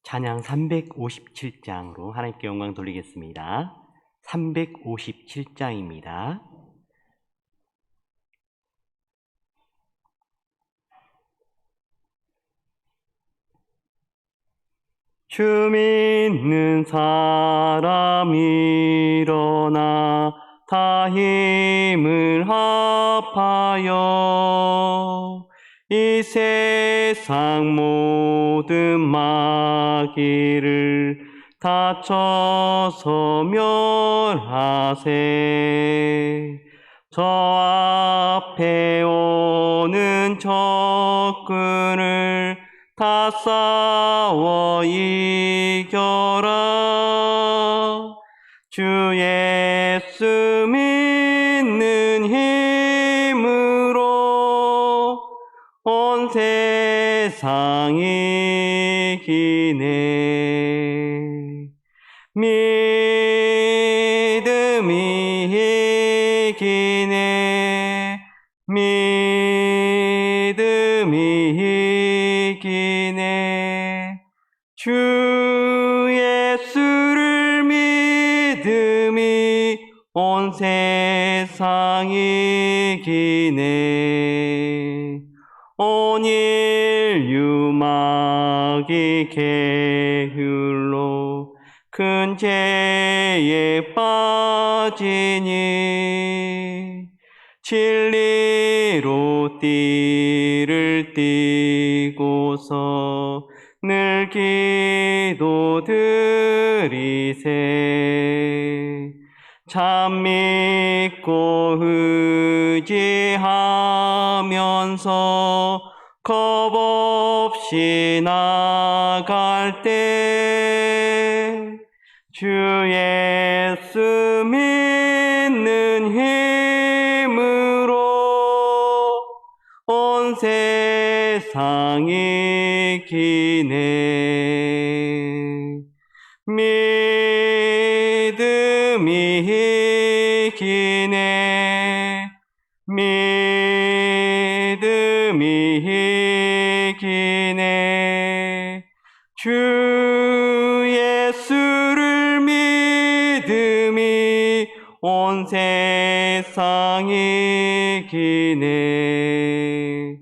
찬양 357장으로 하나님께 영광 돌리겠습니다. 357장입니다. 주 믿는 사람 일어나 다 힘을 합하여 이 세상 모든 마귀를 다쳐서 멸하세. 저 앞에 오는 적군을 다 싸워 이겨라. 주 예수 믿는 힘으로 온 세상이 이기네. 믿음이 이기네. 믿음이 이기네. 주 예수를 믿음이 온 세상이 이기네. 온 인류 마귀 계율로 큰 죄에 빠지니 진리로 띠를 띠고서 늘 기도드리세. 참 믿고 의지하면서 겁 없이 나갈 때 주 예수 믿는 힘으로 온 세상이 이기네. 믿음이 이기네. 믿음이 이기네. 주 예수를 믿음이 온 세상이 이기네.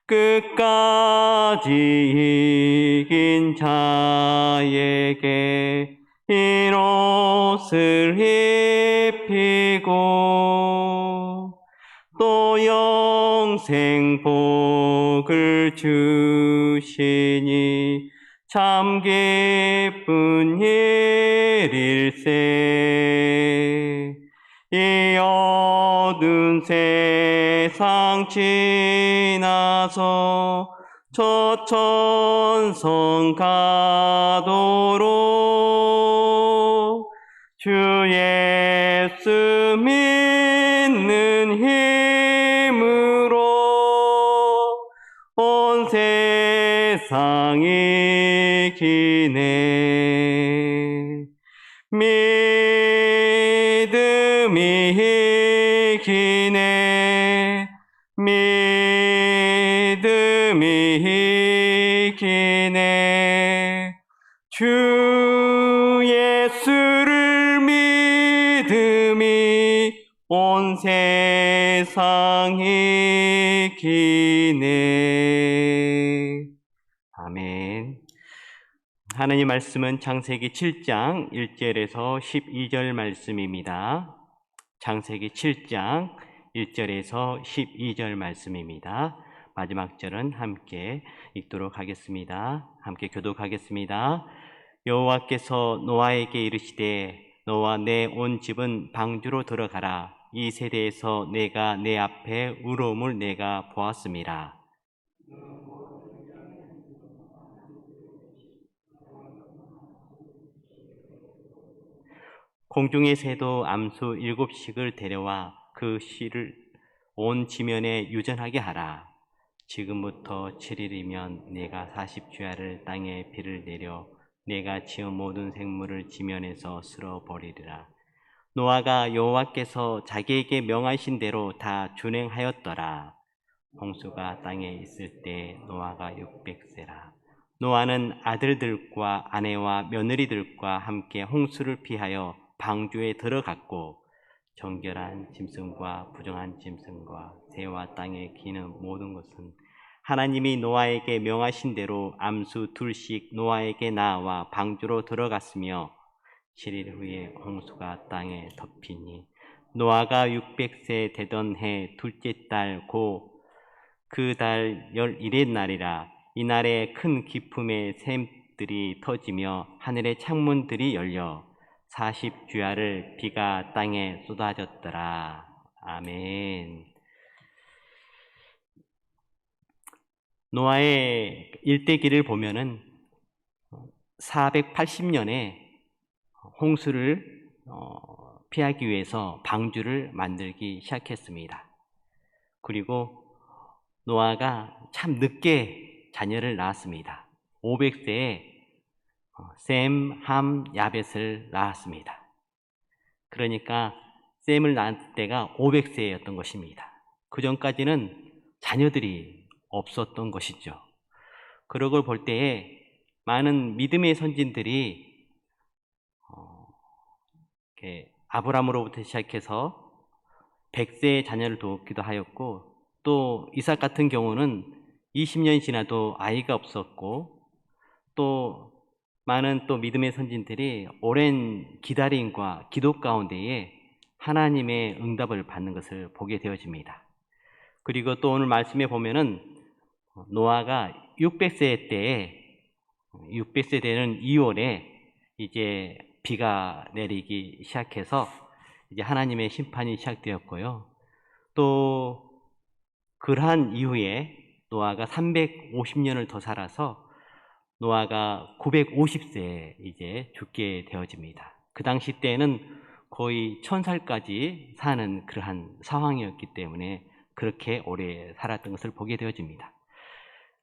끝까지 이긴 자에게 흰 옷을 입히고 또 영생 복을 주시니 참 기쁜 일일세. 이 어두운 세상 지나서 저 천성 가도록 주 예수 믿는 힘으로 온 세상이 이기네. 믿음이 이기네. 믿음이 이기네. 주 예수를 믿음이 온 세상이 이기네. 아멘. 하나님 말씀은 창세기 7장 1절에서 12절 말씀입니다. 창세기 7장 1절에서 12절 말씀입니다. 마지막 절은 함께 읽도록 하겠습니다. 함께 교독하겠습니다. 여호와께서 노아에게 이르시되 너와 내 온 집은 방주로 들어가라. 이 세대에서 내가 내 앞에 의로움을 내가 보았음이라. 공중의 새도 암수 7씩을 데려와 그 씨를 온 지면에 유전하게 하라. 지금부터 7일이면 내가 40주야를 땅에 비를 내려 내가 지은 모든 생물을 지면에서 쓸어버리리라. 노아가 여호와께서 자기에게 명하신 대로 다 준행하였더라. 홍수가 땅에 있을 때 노아가 600세라. 노아는 아들들과 아내와 며느리들과 함께 홍수를 피하여 방주에 들어갔고 정결한 짐승과 부정한 짐승과 새와 땅에 기는 모든 것은 하나님이 노아에게 명하신 대로 암수 둘씩 노아에게 낳아와 방주로 들어갔으며 7일 후에 홍수가 땅에 덮이니 노아가 600세 되던 해 둘째 달 고 그 달 11의 날이라. 이날에 큰 기품의 샘들이 터지며 하늘의 창문들이 열려 40주야를 비가 땅에 쏟아졌더라. 아멘. 노아의 일대기를 보면은 480년에 홍수를 피하기 위해서 방주를 만들기 시작했습니다. 그리고 노아가 참 늦게 자녀를 낳았습니다. 500세에 셈, 함, 야벳을 낳았습니다. 그러니까 셈을 낳을 때가 500세였던 것입니다. 그 전까지는 자녀들이 없었던 것이죠. 그런 걸 볼 때에 많은 믿음의 선진들이 아브라함으로부터 시작해서 100세의 자녀를 두었기도 하였고, 또 이삭 같은 경우는 20년이 지나도 아이가 없었고, 또 많은 또 믿음의 선진들이 오랜 기다림과 기도 가운데에 하나님의 응답을 받는 것을 보게 되어집니다. 그리고 또 오늘 말씀에 보면은 노아가 600세 때에 600세 되는 2월에 이제 비가 내리기 시작해서 이제 하나님의 심판이 시작되었고요. 또 그러한 이후에 노아가 350년을 더 살아서 노아가 950세에 이제 죽게 되어집니다. 그 당시 때는 거의 1000살까지 사는 그러한 상황이었기 때문에 그렇게 오래 살았던 것을 보게 되어집니다.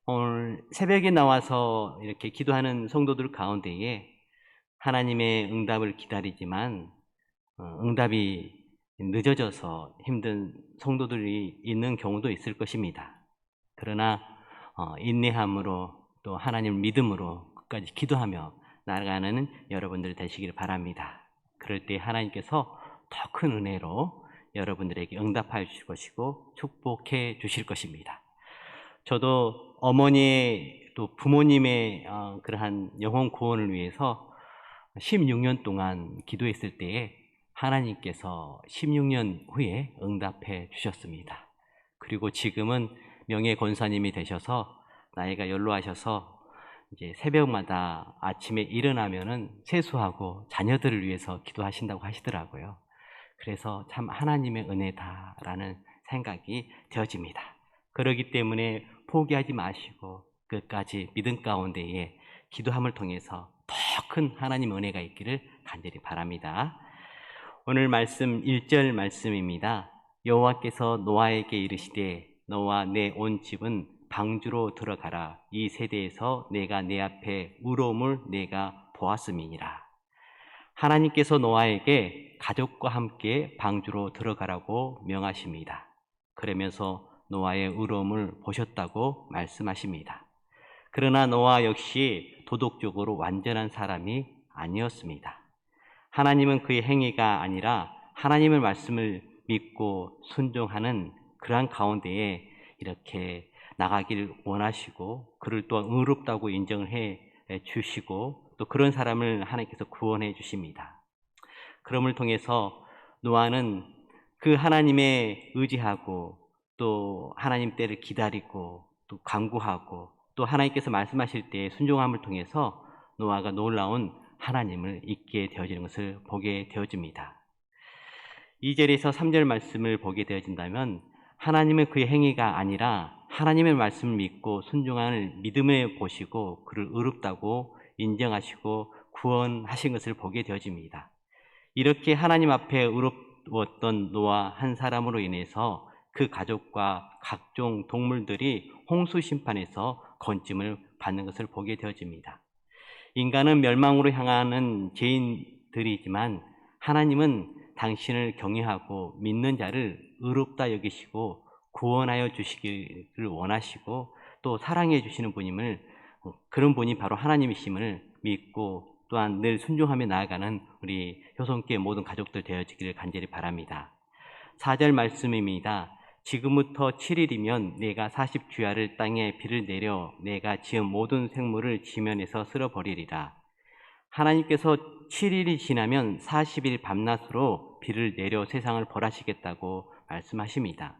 오늘 새벽에 나와서 이렇게 기도하는 성도들 가운데에 하나님의 응답을 기다리지만 응답이 늦어져서 힘든 성도들이 있는 경우도 있을 것입니다. 그러나 인내함으로 또 하나님을 믿음으로 끝까지 기도하며 나아가는 여러분들 되시길 바랍니다. 그럴 때 하나님께서 더 큰 은혜로 여러분들에게 응답하여 주실 것이고 축복해 주실 것입니다. 저도 어머니의 또 부모님의 그러한 영혼 구원을 위해서 16년 동안 기도했을 때에 하나님께서 16년 후에 응답해 주셨습니다. 그리고 지금은 명예 권사님이 되셔서 나이가 연로하셔서 이제 새벽마다 아침에 일어나면은 세수하고 자녀들을 위해서 기도하신다고 하시더라고요. 그래서 참 하나님의 은혜다라는 생각이 되어집니다. 그렇기 때문에 포기하지 마시고 끝까지 믿음 가운데에 기도함을 통해서 더 큰 하나님의 은혜가 있기를 간절히 바랍니다. 오늘 말씀 1절 말씀입니다. 여호와께서 노아에게 이르시되 너와 내 온 집은 방주로 들어가라. 이 세대에서 내가 내 앞에 의로움을 내가 보았음이니라. 하나님께서 노아에게 가족과 함께 방주로 들어가라고 명하십니다. 그러면서 노아의 의로움을 보셨다고 말씀하십니다. 그러나 노아 역시 도덕적으로 완전한 사람이 아니었습니다. 하나님은 그의 행위가 아니라 하나님의 말씀을 믿고 순종하는 그러한 가운데에 이렇게 나가길 원하시고 그를 또한 의롭다고 인정을 해 주시고 또 그런 사람을 하나님께서 구원해 주십니다. 그럼을 통해서 노아는 그 하나님에 의지하고 또 하나님 때를 기다리고 또 간구하고 또 하나님께서 말씀하실 때 순종함을 통해서 노아가 놀라운 하나님을 잊게 되어지는 것을 보게 되어집니다. 2절에서 3절 말씀을 보게 되어진다면 하나님은 그의 행위가 아니라 하나님의 말씀을 믿고 순종하는 믿음을 보시고 그를 의롭다고 인정하시고 구원하신 것을 보게 되어집니다. 이렇게 하나님 앞에 의롭웠던 노아 한 사람으로 인해서 그 가족과 각종 동물들이 홍수 심판에서 건짐을 받는 것을 보게 되어집니다. 인간은 멸망으로 향하는 죄인들이지만 하나님은 당신을 경외하고 믿는 자를 의롭다 여기시고 구원하여 주시기를 원하시고 또 사랑해 주시는 분임을 그런 분이 바로 하나님이심을 믿고 또한 늘 순종하며 나아가는 우리 효성교회 모든 가족들 되어지기를 간절히 바랍니다. 4절 말씀입니다. 지금부터 7일이면 내가 40주야를 땅에 비를 내려 내가 지은 모든 생물을 지면에서 쓸어버리리라. 하나님께서 7일이 지나면 40일 밤낮으로 비를 내려 세상을 벌하시겠다고 말씀하십니다.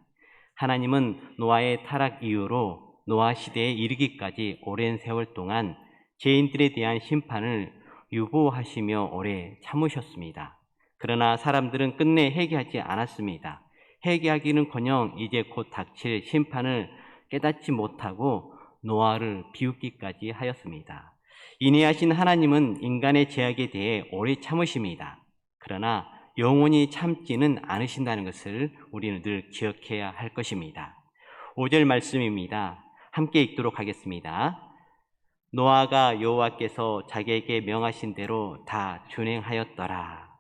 하나님은 노아의 타락 이후로 노아 시대에 이르기까지 오랜 세월 동안 죄인들에 대한 심판을 유보하시며 오래 참으셨습니다. 그러나 사람들은 끝내 회개하지 않았습니다. 회개하기는커녕 이제 곧 닥칠 심판을 깨닫지 못하고 노아를 비웃기까지 하였습니다. 인내하신 하나님은 인간의 죄악에 대해 오래 참으십니다. 그러나 영원히 참지는 않으신다는 것을 우리는 늘 기억해야 할 것입니다. 5절 말씀입니다. 함께 읽도록 하겠습니다. 노아가 여호와께서 자기에게 명하신 대로 다 준행하였더라.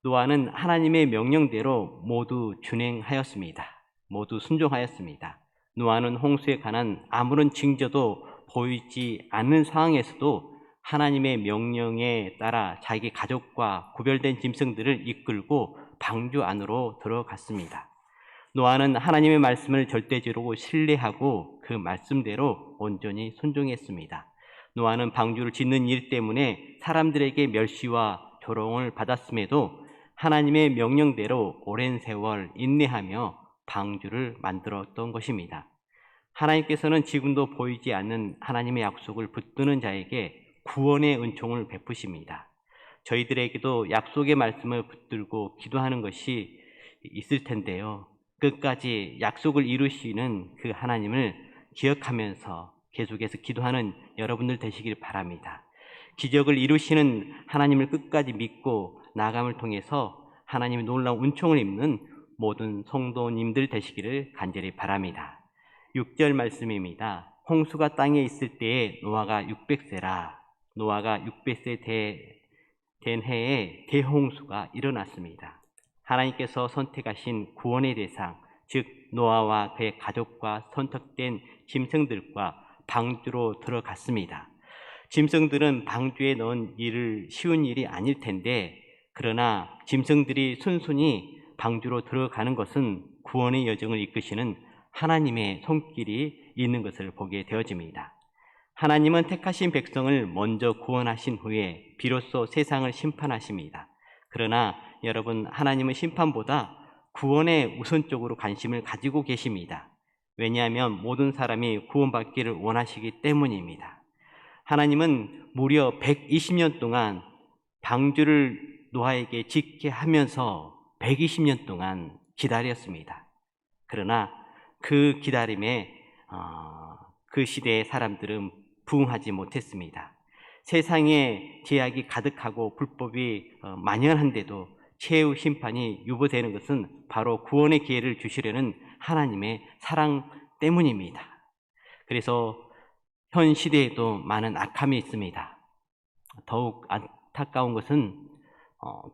노아는 하나님의 명령대로 모두 준행하였습니다. 모두 순종하였습니다. 노아는 홍수에 관한 아무런 징조도 보이지 않는 상황에서도 하나님의 명령에 따라 자기 가족과 구별된 짐승들을 이끌고 방주 안으로 들어갔습니다. 노아는 하나님의 말씀을 절대적으로 신뢰하고 그 말씀대로 온전히 순종했습니다. 노아는 방주를 짓는 일 때문에 사람들에게 멸시와 조롱을 받았음에도 하나님의 명령대로 오랜 세월 인내하며 방주를 만들었던 것입니다. 하나님께서는 지금도 보이지 않는 하나님의 약속을 붙드는 자에게 구원의 은총을 베푸십니다. 저희들에게도 약속의 말씀을 붙들고 기도하는 것이 있을 텐데요. 끝까지 약속을 이루시는 그 하나님을 기억하면서 계속해서 기도하는 여러분들 되시길 바랍니다. 기적을 이루시는 하나님을 끝까지 믿고 나아감을 통해서 하나님의 놀라운 은총을 입는 모든 성도님들 되시기를 간절히 바랍니다. 6절 말씀입니다. 홍수가 땅에 있을 때에 노아가 600세라. 노아가 600세 된 해에 대홍수가 일어났습니다. 하나님께서 선택하신 구원의 대상, 즉 노아와 그의 가족과 선택된 짐승들과 방주로 들어갔습니다. 짐승들은 방주에 넣은 일을 쉬운 일이 아닐 텐데, 그러나 짐승들이 순순히 방주로 들어가는 것은 구원의 여정을 이끄시는 하나님의 손길이 있는 것을 보게 되어집니다. 하나님은 택하신 백성을 먼저 구원하신 후에 비로소 세상을 심판하십니다. 그러나 여러분, 하나님은 심판보다 구원에 우선적으로 관심을 가지고 계십니다. 왜냐하면 모든 사람이 구원받기를 원하시기 때문입니다. 하나님은 무려 120년 동안 방주를 노아에게 짓게 하면서 120년 동안 기다렸습니다. 그러나 그 기다림에 그 시대의 사람들은 부응하지 못했습니다. 세상에 죄악이 가득하고 불법이 만연한데도 최후 심판이 유보되는 것은 바로 구원의 기회를 주시려는 하나님의 사랑 때문입니다. 그래서 현 시대에도 많은 악함이 있습니다. 더욱 안타까운 것은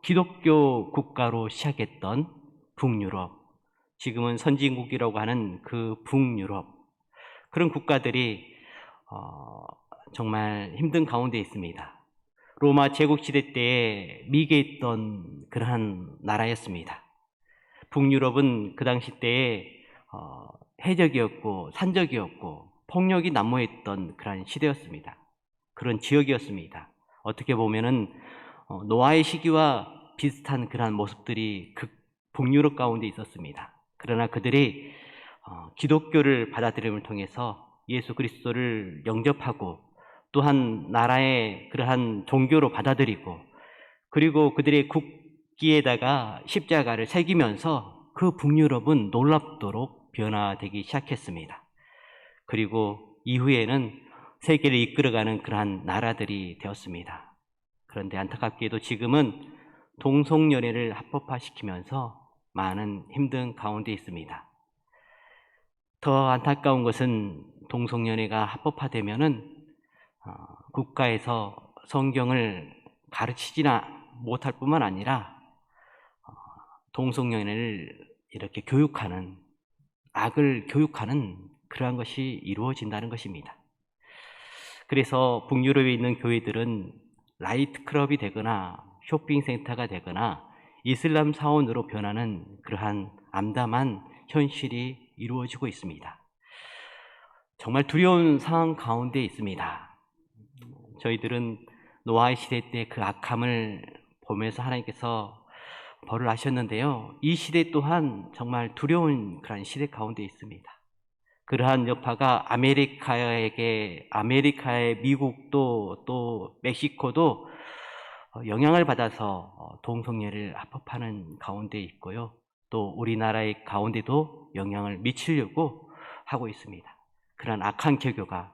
기독교 국가로 시작했던 북유럽, 지금은 선진국이라고 하는 그 북유럽, 그런 국가들이 정말 힘든 가운데 있습니다. 로마 제국시대 때에 미개에 있던 그러한 나라였습니다. 북유럽은 그 당시 때에 해적이었고 산적이었고 폭력이 난무했던 그러한 시대였습니다. 그런 지역이었습니다. 어떻게 보면은 노아의 시기와 비슷한 그러한 모습들이 그 북유럽 가운데 있었습니다. 그러나 그들이 기독교를 받아들임을 통해서 예수 그리스도를 영접하고 또한 나라의 그러한 종교로 받아들이고, 그리고 그들의 국기에다가 십자가를 새기면서 그 북유럽은 놀랍도록 변화되기 시작했습니다. 그리고 이후에는 세계를 이끌어가는 그러한 나라들이 되었습니다. 그런데 안타깝게도 지금은 동성연애를 합법화시키면서 많은 힘든 가운데 있습니다. 더 안타까운 것은 동성연애가 합법화되면은 국가에서 성경을 가르치지나 못할 뿐만 아니라 동성연애를 이렇게 교육하는, 악을 교육하는 그러한 것이 이루어진다는 것입니다. 그래서 북유럽에 있는 교회들은 라이트 클럽이 되거나 쇼핑센터가 되거나 이슬람 사원으로 변하는 그러한 암담한 현실이 이루어지고 있습니다. 정말 두려운 상황 가운데 있습니다. 저희들은 노아의 시대 때 그 악함을 보면서 하나님께서 벌을 하셨는데요. 이 시대 또한 정말 두려운 그런 시대 가운데 있습니다. 그러한 여파가 아메리카의 미국도 또 멕시코도 영향을 받아서 동성애를 합법화하는 가운데 있고요. 또 우리나라의 가운데도 영향을 미치려고 하고 있습니다. 그런 악한 계교가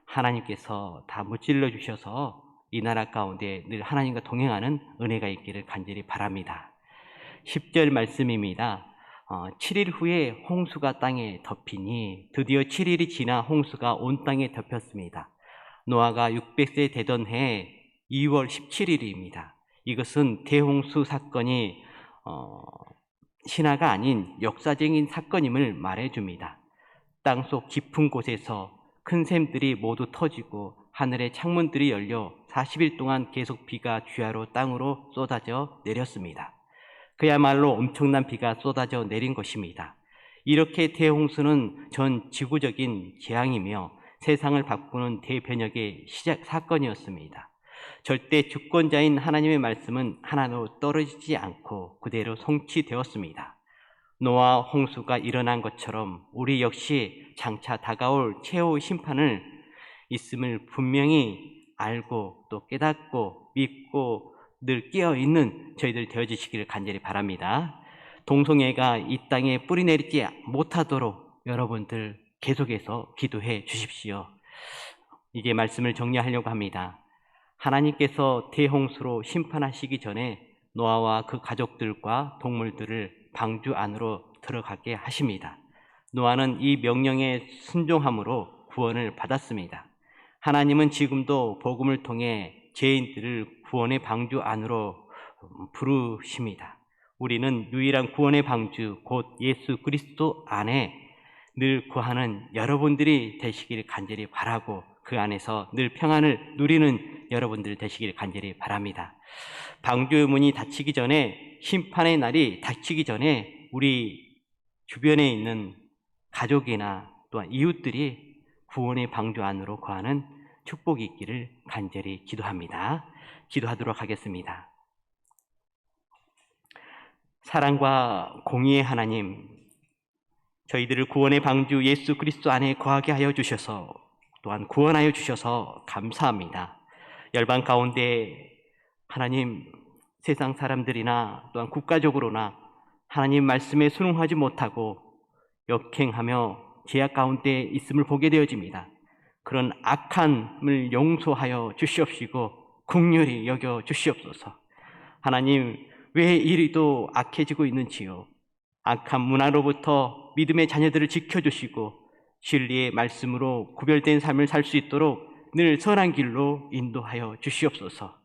하나님께서 다 무찔러 주셔서 이 나라 가운데 늘 하나님과 동행하는 은혜가 있기를 간절히 바랍니다. 10절 말씀입니다. 7일 후에 홍수가 땅에 덮이니 드디어 7일이 지나 홍수가 온 땅에 덮였습니다. 노아가 600세 되던 해 2월 17일입니다. 이것은 대홍수 사건이 신화가 아닌 역사적인 사건임을 말해줍니다. 땅속 깊은 곳에서 큰 샘들이 모두 터지고 하늘의 창문들이 열려 40일 동안 계속 비가 주야로 땅으로 쏟아져 내렸습니다. 그야말로 엄청난 비가 쏟아져 내린 것입니다. 이렇게 대홍수는 전 지구적인 재앙이며 세상을 바꾸는 대변혁의 사건이었습니다. 절대 주권자인 하나님의 말씀은 하나도 떨어지지 않고 그대로 성취되었습니다. 노아 홍수가 일어난 것처럼 우리 역시 장차 다가올 최후의 심판을 있음을 분명히 알고 또 깨닫고 믿고 늘 깨어있는 저희들 되어주시기를 간절히 바랍니다. 동성애가 이 땅에 뿌리내리지 못하도록 여러분들 계속해서 기도해 주십시오. 이게 말씀을 정리하려고 합니다. 하나님께서 대홍수로 심판하시기 전에 노아와 그 가족들과 동물들을 방주 안으로 들어가게 하십니다. 노아는 이 명령에 순종함으로 구원을 받았습니다. 하나님은 지금도 복음을 통해 죄인들을 구원의 방주 안으로 부르십니다. 우리는 유일한 구원의 방주 곧 예수 그리스도 안에 늘 구하는 여러분들이 되시기를 간절히 바라고 그 안에서 늘 평안을 누리는 여러분들 되시기를 간절히 바랍니다. 방주의 문이 닫히기 전에, 심판의 날이 닥치기 전에 우리 주변에 있는 가족이나 또한 이웃들이 구원의 방주 안으로 거하는 축복이 있기를 간절히 기도합니다. 기도하도록 하겠습니다. 사랑과 공의의 하나님, 저희들을 구원의 방주 예수 그리스도 안에 거하게 하여 주셔서 또한 구원하여 주셔서 감사합니다. 열방 가운데 하나님, 세상 사람들이나 또한 국가적으로나 하나님 말씀에 순응하지 못하고 역행하며 죄악 가운데 있음을 보게 되어집니다. 그런 악함을 용서하여 주시옵시고 긍휼히 여겨 주시옵소서. 하나님, 왜 이리도 악해지고 있는지요? 악한 문화로부터 믿음의 자녀들을 지켜주시고 진리의 말씀으로 구별된 삶을 살 수 있도록 늘 선한 길로 인도하여 주시옵소서.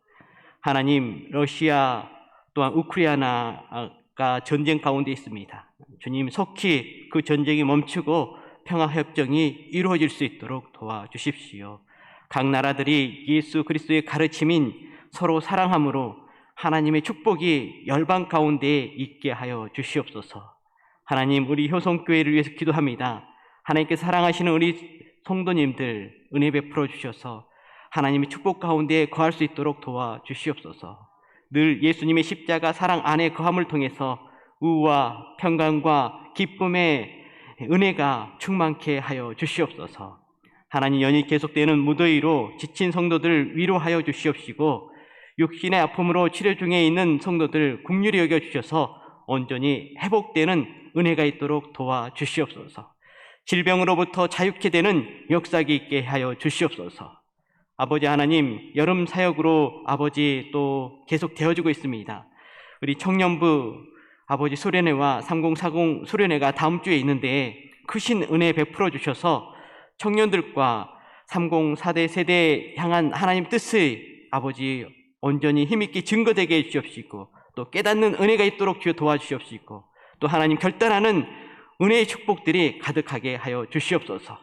하나님, 러시아 또한 우크라이나가 전쟁 가운데 있습니다. 주님, 속히 그 전쟁이 멈추고 평화협정이 이루어질 수 있도록 도와주십시오. 각 나라들이 예수 그리스도의 가르침인 서로 사랑함으로 하나님의 축복이 열방 가운데 있게 하여 주시옵소서. 하나님, 우리 효성교회를 위해서 기도합니다. 하나님께 사랑하시는 우리 성도님들 은혜 베풀어 주셔서 하나님의 축복 가운데 거할 수 있도록 도와주시옵소서. 늘 예수님의 십자가 사랑 안에 거함을 통해서 우와 평강과 기쁨의 은혜가 충만케 하여 주시옵소서. 하나님, 연이 계속되는 무더위로 지친 성도들을 위로하여 주시옵시고 육신의 아픔으로 치료 중에 있는 성도들 긍휼히 여겨 주셔서 온전히 회복되는 은혜가 있도록 도와주시옵소서. 질병으로부터 자유케 되는 역사가 있게 하여 주시옵소서. 아버지 하나님, 여름 사역으로 아버지 또 계속 되어지고 있습니다. 우리 청년부 아버지 수련회와 3040 수련회가 다음 주에 있는데 크신 은혜 베풀어 주셔서 청년들과 30, 4대 세대에 향한 하나님 뜻을 아버지 온전히 힘있게 증거되게 해주시옵시고 또 깨닫는 은혜가 있도록 주여 도와주시옵시고 또 하나님 결단하는 은혜의 축복들이 가득하게 하여 주시옵소서.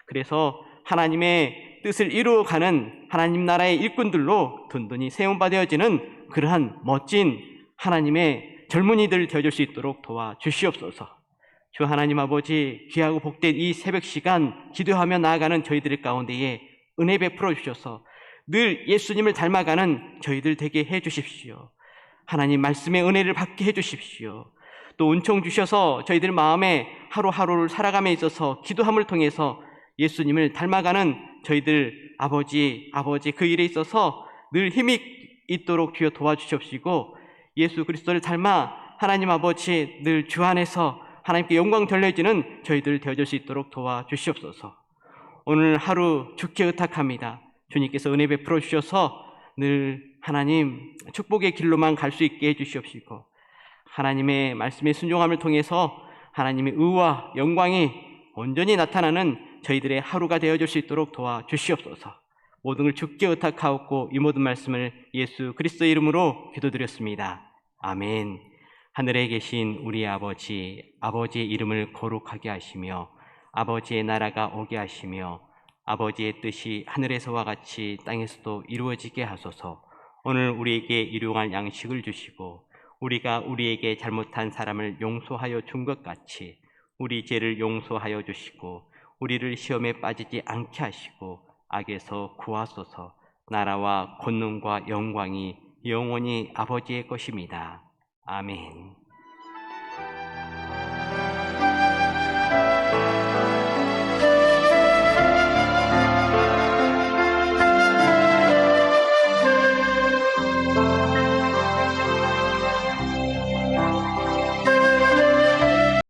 그래서 하나님의 뜻을 이루어가는 하나님 나라의 일꾼들로 든든히 세움받아지는 그러한 멋진 하나님의 젊은이들 되어줄 수 있도록 도와주시옵소서. 주 하나님 아버지, 귀하고 복된 이 새벽 시간 기도하며 나아가는 저희들 가운데에 은혜 베풀어 주셔서 늘 예수님을 닮아가는 저희들 되게 해 주십시오. 하나님 말씀의 은혜를 받게 해 주십시오. 또 은총 주셔서 저희들 마음에 하루하루를 살아감에 있어서 기도함을 통해서 예수님을 닮아가는 저희들 아버지 그 일에 있어서 늘 힘이 있도록 주여 도와주십시고, 예수 그리스도를 닮아 하나님 아버지 늘 주 안에서 하나님께 영광 돌려지는 저희들 되어줄 수 있도록 도와주시옵소서. 오늘 하루 주께 의탁합니다. 주님께서 은혜 베풀어 주셔서 늘 하나님 축복의 길로만 갈 수 있게 해주시옵시고, 하나님의 말씀의 순종함을 통해서 하나님의 의와 영광이 온전히 나타나는 저희들의 하루가 되어줄 수 있도록 도와주시옵소서. 모든 걸 주께 의탁하옵고 이 모든 말씀을 예수 그리스도의 이름으로 기도드렸습니다. 아멘. 하늘에 계신 우리 아버지, 아버지의 이름을 거룩하게 하시며 아버지의 나라가 오게 하시며 아버지의 뜻이 하늘에서와 같이 땅에서도 이루어지게 하소서. 오늘 우리에게 일용할 양식을 주시고 우리가 우리에게 잘못한 사람을 용서하여 준 것 같이 우리 죄를 용서하여 주시고 우리를 시험에 빠지지 않게 하시고 악에서 구하소서. 나라와 권능과 영광이 영원히 아버지의 것입니다. 아멘.